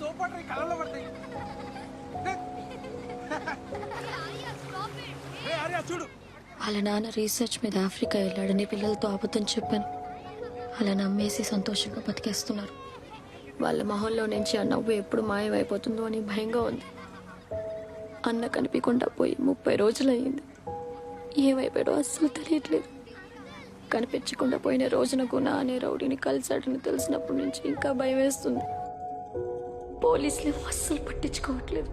సోపట్రీ కళ్ళలో పడతాయి. చూడు, వాళ్ళ నాన్న రీసెర్చ్ మీద ఆఫ్రికా వెళ్ళాడని పిల్లలతో అబద్ధం చెప్పాను. అలా నమ్మేసి సంతోషంగా బతికేస్తున్నారు. వాళ్ళ మొహంలో నుంచి ఆ నవ్వు ఎప్పుడు మాయమైపోతుందో అని భయంగా ఉంది. అన్న కనిపించకుండా పోయి 30 రోజులయ్యింది. ఏమైపోయాడో అస్సలు తెలియట్లేదు. కనిపించకుండా పోయిన రోజున గుణ అనే రౌడీని కలిశాడని తెలిసినప్పటి నుంచి ఇంకా భయం వేస్తుంది. పోలీసులు అస్సలు పట్టించుకోవట్లేదు.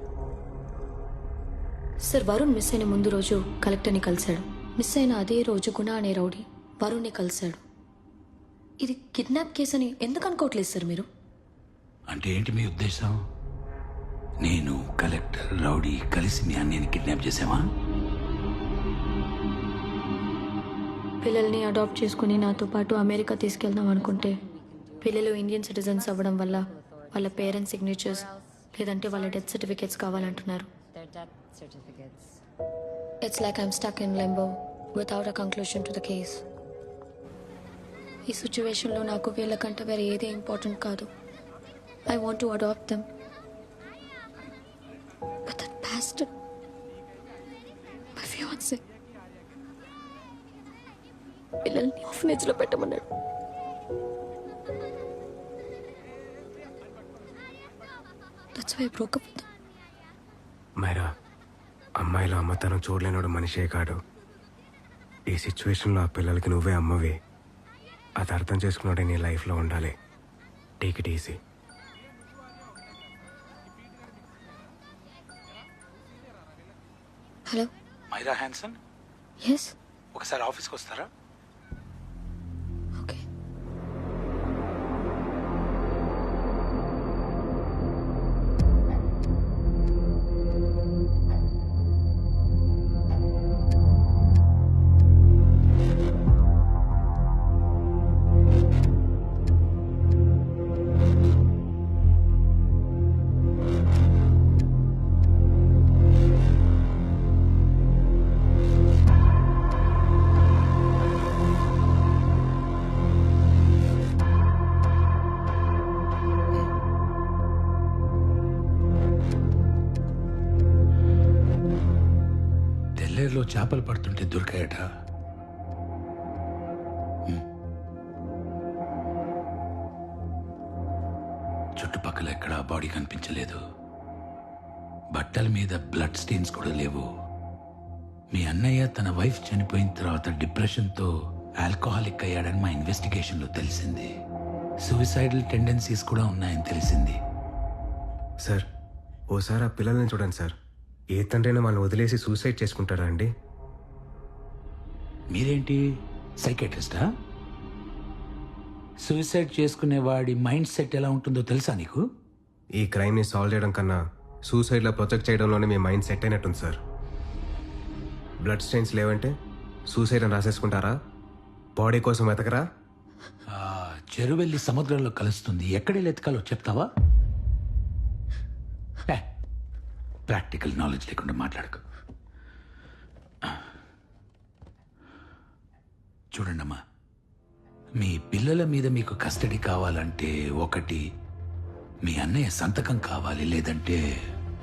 సార్, వరుణ్ మిస్ అయిన ముందు రోజు కలెక్టర్ని కలిశాడు. మిస్ అయిన అదే రోజు గుణ అనే రౌడీ వరుణ్ని కలిశాడు. ఇది కిడ్నాప్ కేసు అని ఎందుకు అనుకోవట్లేదు సార్ మీరు? అంటే ఏంటి మీ ఉద్దేశం? నేను, కలెక్టర్, రౌడీ కలిసి మీ అన్నయ్యని కిడ్నాప్ చేసామా? పిల్లల్ని అడాప్ట్ చేసుకుని నాతో పాటు అమెరికా తీసుకెళ్దాం అనుకుంటే పిల్లలు ఇండియన్ సిటిజన్స్ అవ్వడం వల్ల వాళ్ళ పేరెంట్స్ సిగ్నేచర్స్ లేదంటే వాళ్ళ డెత్ సర్టిఫికేట్స్ కావాలంటున్నారు. It's like I'm stuck in limbo without a conclusion to the case. ఈ సిచ్యువేషన్లో నాకు వీళ్ళకంటే వేరే ఏది ఇంపార్టెంట్ కాదు. I want to adopt them. But that bastard, my fiancee, పిల్లల్ని ఆర్ఫనేజ్లో పెట్టమన్నాడు. That's why I broke up with him. Myra, అమ్మాయిలో అమ్మతనం చూడలేనోడు మనిషే కాడు. ఈ సిచ్యువేషన్లో ఆ పిల్లలకి నువ్వే అమ్మవి. అది అర్థం చేసుకున్నాడే నీ లైఫ్లో ఉండాలి. Take it easy. Hello. Myra Hanson, yes. ఒకసారి ఆఫీస్కి వస్తారా? ఓకే. తెల్లేరులో చేపలు పడుతుంటే దొరికాయట. చుట్టుపక్కల ఎక్కడా బాడీ కనిపించలేదు. బట్టల మీద బ్లడ్ స్టెయిన్స్ కూడా లేవు. మీ అన్నయ్య తన వైఫ్ చనిపోయిన తర్వాత డిప్రెషన్తో ఆల్కహాలిక్ అయ్యాడని మా ఇన్వెస్టిగేషన్లో తెలిసింది. సూసైడల్ టెండెన్సీస్ కూడా ఉన్నాయని తెలిసింది. సార్, ఓసారి ఆ పిల్లల్ని చూడండి సార్. ఏ తండ్రైనా వాళ్ళని వదిలేసి సూసైడ్ చేసుకుంటారా అండి? మీరేంటి సైకాట్రిస్టా? సూసైడ్ చేసుకునేవాడి మైండ్ సెట్ ఎలా ఉంటుందో తెలుసా నీకు? ఈ క్రైమ్ని సాల్వ్ చేయడం కన్నా సూసైడ్లో ప్రొజెక్ట్ చేయడంలోనే మీ మైండ్ సెట్ అయినట్టుంది సార్. బ్లడ్ స్టెయిన్స్ లేవంటే సూసైడ్ అని రాసేసుకుంటారా? బాడీ కోసం వెతకరా? చెరువెళ్ళి సముద్రంలో కలుస్తుంది, ఎక్కడెళ్ళి ఎతకాలో చెప్తావా? ప్రాక్టికల్ నాలెడ్జ్ లేకుండా మాట్లాడకు. చూడండమ్మా, మీ పిల్లల మీద మీకు కస్టడీ కావాలంటే ఒకటి మీ అన్నయ్య సంతకం కావాలి, లేదంటే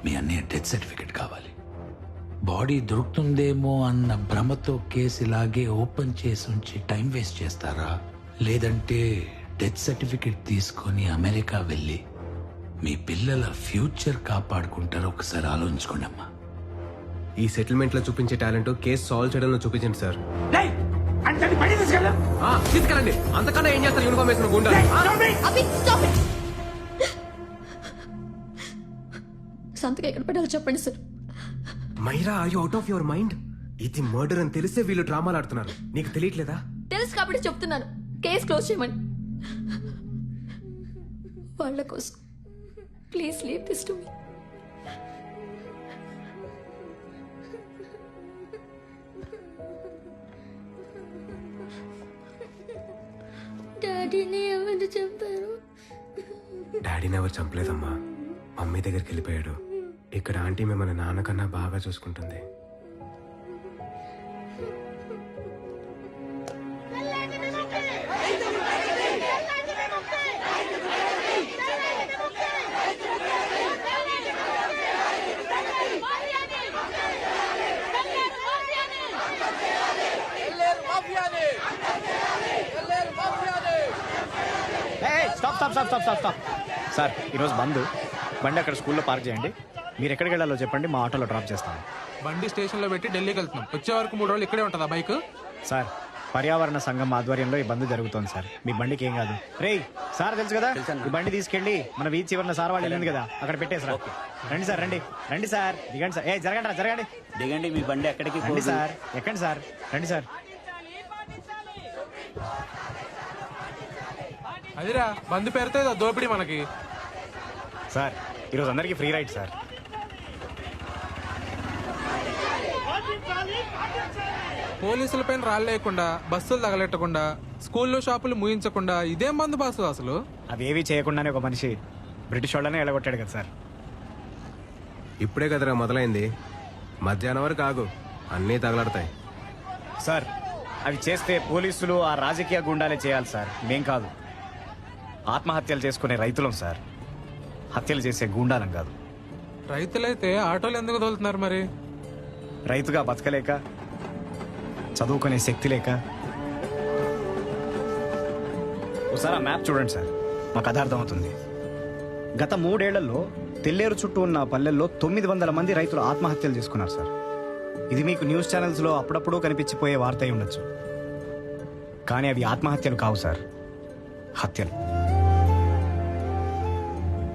మీ అన్నయ్య డెత్ సర్టిఫికెట్ కావాలి. బాడీ దొరుకుతుందేమో అన్న భ్రమతో కేసులాగే ఓపెన్ చేసి ఉంచి టైం వేస్ట్ చేస్తారా, లేదంటే డెత్ సర్టిఫికెట్ తీసుకొని అమెరికా వెళ్ళి మీ పిల్లల ఫ్యూచర్ కాపాడుకుంటారో ఒకసారి ఆలోచించుకోండి అమ్మా. ఈ సెటిల్మెంట్లో చూపించే టాలెంట్ కేసు సాల్వ్ చేయడంలో చూపించండి సార్. తీసుకెళ్ళండి. అంతకన్నా ఏం చేస్తారు యూనిఫామ్ వేసిన గుండా? సంతకం ఎక్కడ పెట్టాలో చెప్పండి sir. Myra, are you out of your mind? ఇది మర్డర్ అని తెలిసే వీళ్ళు డ్రామాలు ఆడుతున్నారు. నీకు తెలియట్లేదా? తెలుసు కాబట్టి చెప్తున్నాను, కేసు క్లోజ్ చేయమని. వాళ్ళ కోసం please leave this to me. డాడీని ఎవరు చంపారు? డాడీని ఎవరు చంపలేదమ్మా, మమ్మీ దగ్గరికి వెళ్ళిపోయాడు. ఇక్కడ ఆంటీ మిమ్మల్ని నాన్నకన్నా బాగా చూసుకుంటుంది. Stop stop stop stop stop stop sir ఈరోజు బంద్. బండి అక్కడ స్కూల్లో పార్క్ చేయండి. మీరు ఎక్కడికి వెళ్ళాలో చెప్పండి, మా ఆటోలో డ్రాప్ చేస్తాను. బండి స్టేషన్లో పెట్టి ఢిల్లీకి వెళ్తున్నాం. వచ్చే వరకు 3 రోజులు ఇక్కడే ఉంటుందా బైక్? సార్ పర్యావరణ సంఘం ఆధ్వర్యంలో ఈ బంద్ జరుగుతోంది సార్. మీ బండికి ఏం కాదు. రేయ్ సార్ తెలుసు కదా, ఈ బండి తీసుకెళ్ళి మన వీధి చివరిన సార్ వాళ్ళు వెళ్ళింది కదా అక్కడ పెట్టేసారు. రండి సార్, రండి రండి సార్, దిగండి సార్. జరగండి రా, జరగండి దిగండి, మీ బండి ఎక్కడికి రండి సార్, ఎక్కండి సార్, రండి సార్. అదిరా బంద్ పేరుతో ఏదో దోపిడీ మనకి. సార్ ఈరోజు అందరికీ ఫ్రీ రైడ్ సార్. పోలీసుల పైన రాళ్ళేయకుండా, బస్సులు తగలెట్టకుండా, స్కూల్లో షాపులు ముయించకుండా ఇదేం బంద్ బాసు అసలు? అవి ఏవి చేయకుండానే ఒక మనిషి బ్రిటిష్ వాళ్ళనే ఎలగొట్టాడు కదా సార్. ఇప్పుడే కదరా మొదలైంది, మధ్యాహ్నం వరకు ఆగు, అన్నీ తగలడతాయి. సార్ అవి చేస్తే పోలీసులు ఆ రాజకీయ గుండాలే చేయాలి సార్, మేం కాదు. ఆత్మహత్యలు చేసుకునే రైతులం సార్, హత్యలు చేసే గుండాలం కాదు. రైతులైతే ఆటోలు ఎందుకు తోలుతున్నారు మరి? రైతుగా బతకలేక, చదువుకునే శక్తి లేక. ఒకసారి ఆ మ్యాప్ చూడండి సార్, మాకు కథ అర్థమవుతుంది. గత 3 ఏళ్లలో తెల్లేరు చుట్టూ ఉన్న పల్లెల్లో 900 మంది రైతులు ఆత్మహత్యలు చేసుకున్నారు సార్. ఇది మీకు న్యూస్ ఛానల్స్లో అప్పుడప్పుడు కనిపించిపోయే వార్త అయి ఉండొచ్చు, కానీ అవి ఆత్మహత్యలు కావు సార్, హత్యలు.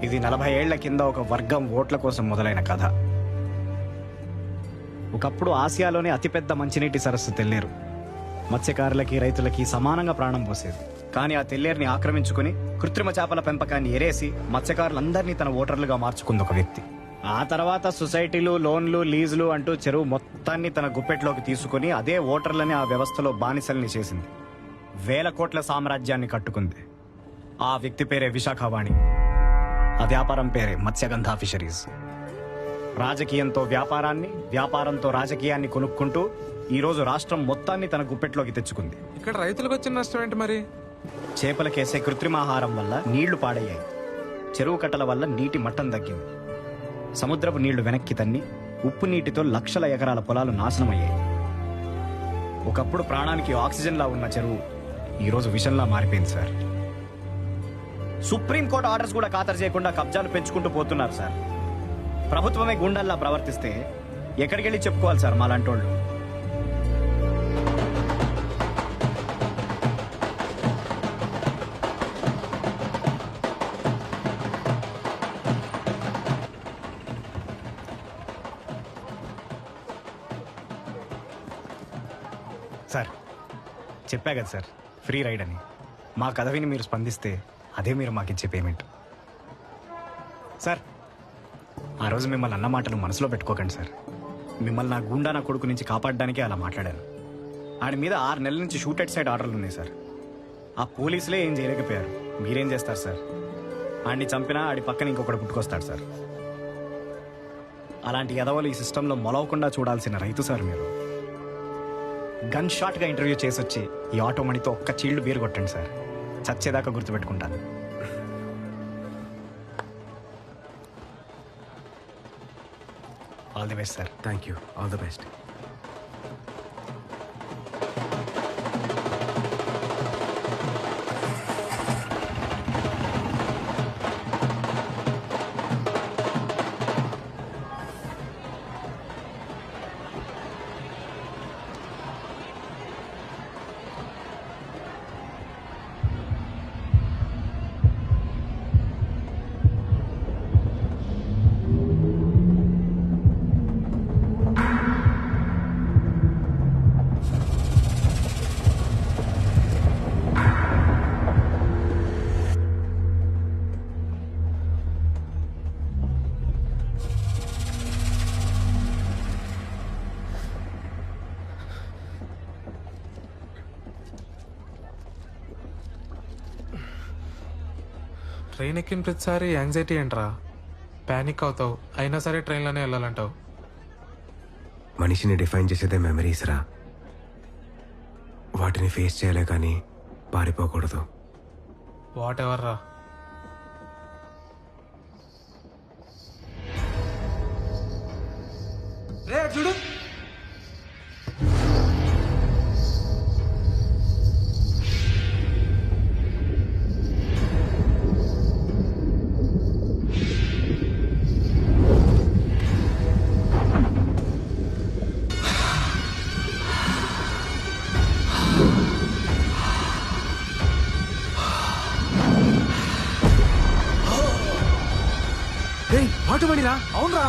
ఇది 40 ఏళ్ల కింద ఒక వర్గం ఓట్ల కోసం మొదలైన కథ. ఒకప్పుడు ఆసియాలోనే అతిపెద్ద మంచినీటి సరస్సు తెల్లేరు మత్స్యకారులకి, రైతులకి సమానంగా ప్రాణం పోసేది. కానీ ఆ తెల్లేరుని ఆక్రమించుకుని కృత్రిమ చేపల పెంపకాన్ని ఎరేసి మత్స్యకారులందరినీ తన ఓటర్లుగా మార్చుకుంది ఒక వ్యక్తి. ఆ తర్వాత సొసైటీలు, లోన్లు, లీజులు అంటూ చెరువు మొత్తాన్ని తన గుప్పెట్లోకి తీసుకుని అదే ఓటర్లని ఆ వ్యవస్థలో బానిసల్ని చేసింది. 1000 కోట్ల సామ్రాజ్యాన్ని కట్టుకుంది. ఆ వ్యక్తి పేరే విశాఖవాణి, ఆ వ్యాపారం పేరే మత్స్యగంధ ఫిషరీస్. రాజకీయంతో వ్యాపారాన్ని, వ్యాపారంతో రాజకీయాన్ని కొనుక్కుంటూ ఈ రోజు రాష్ట్రం మొత్తాన్ని తన గుప్పెట్లోకి తెచ్చుకుంది. ఇక్కడ రైతులకు వచ్చిన నష్టం ఏంటి మరి? చేపలకేసే కృత్రిమాహారం వల్ల నీళ్లు పాడయ్యాయి, చెరువు కట్టల వల్ల నీటి మట్టం తగ్గింది, సముద్రపు నీళ్లు వెనక్కి తన్ని ఉప్పు నీటితో లక్షల ఎకరాల పొలాలు నాశనమయ్యాయి. ఒకప్పుడు ప్రాణానికి ఆక్సిజన్లా ఉన్న చెరువు ఈరోజు విషంలా మారిపోయింది సార్. సుప్రీంకోర్టు ఆర్డర్స్ కూడా ఖాతరు చేయకుండా కబ్జాలు పెంచుకుంటూ పోతున్నారు సార్. ప్రభుత్వమే గుండల్లా ప్రవర్తిస్తే ఎక్కడికి వెళ్ళి చెప్పుకోవాలి సార్ మాలాంటోళ్ళు? సార్ చెప్పా కదా సార్, ఫ్రీ రైడ్ అని. మా కథ విని మీరు స్పందిస్తే అదే మీరు మాకు ఇచ్చే పేమెంట్. సార్ ఆ రోజు మిమ్మల్ని అన్న మాటలు మనసులో పెట్టుకోకండి సార్. మిమ్మల్ని నా గుండా నా కొడుకు నుంచి కాపాడడానికే అలా మాట్లాడాను. ఆడి మీద 6 నెలల నుంచి షూట్ అట్ సైడ్ ఆర్డర్లు ఉన్నాయి సార్. ఆ పోలీసులే ఏం చేయలేకపోయారు, మీరేం చేస్తారు సార్? ఆడిని చంపినా ఆడి పక్కన ఇంకొకటి పుట్టుకొస్తాడు సార్. అలాంటి ఎదవలు ఈ సిస్టంలో మొలవకుండా చూడాల్సిన రైతు సార్ మీరు. గన్ షాట్గా ఇంటర్వ్యూ చేసి వచ్చి ఈ ఆటో మణితో ఒక్క చీళ్లు బీరు కొట్టండి సార్, చచ్చేదాకా గుర్తుపెట్టుకుంటాను. All the best sir. Thank you, all the best. Train ఎక్కిన ప్రతిసారి యాంగ్జైటీ ఏంట్రా? ప్యానిక్ అవుతావు, అయినా సరే ట్రైన్లోనే వెళ్ళాలంటావు. మనిషిని డిఫైన్ చేసేదే మెమరీస్ రా. వాటిని ఫేస్ చేయలే కానీ పారిపోకూడదు. వాట్ ఎవర్ రా. రే చూడు, నాటుమణిరా అవునరా